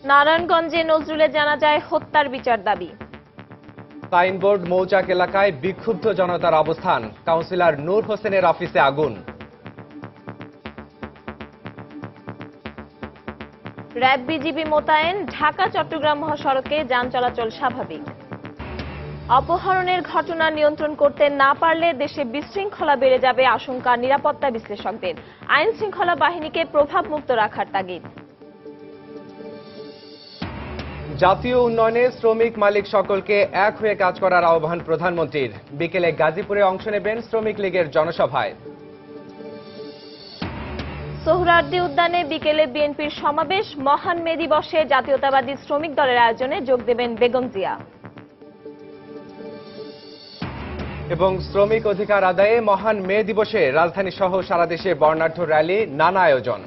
নারায়ণগঞ্জে নজরুলের জানাজায় হত্যার বিচার দাবি। সাইনবোর্ড মৌচাক এলাকায় বিক্ষুব্ধ জনতার অবস্থান, কাউন্সিলর নূর হোসেনের অফিসে আগুন। র্যাব বিজিবি মোতায়েন, ঢাকা চট্টগ্রাম মহাসড়কে যান চলাচল স্বাভাবিক। অপহরণের ঘটনা নিয়ন্ত্রণ করতে না পারলে দেশে বিশৃঙ্খলা বেড়ে যাবে আশঙ্কা নিরাপত্তা বিশ্লেষকদের। আইন শৃঙ্খলা বাহিনীকে প্রভাবমুক্ত রাখার তাগিদ। জাতীয় উন্নয়নে শ্রমিক মালিক সকলকে এক হয়ে কাজ করার আহ্বান প্রধানমন্ত্রীর। বিকেলে গাজীপুরে অংশ নেবেন শ্রমিক লীগের জনসভায়। সোহরাওয়ার্দী উদ্যানে বিকেলে বিএনপির সমাবেশ, মহান মে দিবসে জাতীয়তাবাদী শ্রমিক দলের আয়োজনে যোগ দেবেন বেগম জিয়া। এবং শ্রমিক অধিকার আদায়ে মহান মে দিবসে রাজধানী সহ সারা দেশে বর্ণাঢ্য র্যালি, নানা আয়োজন।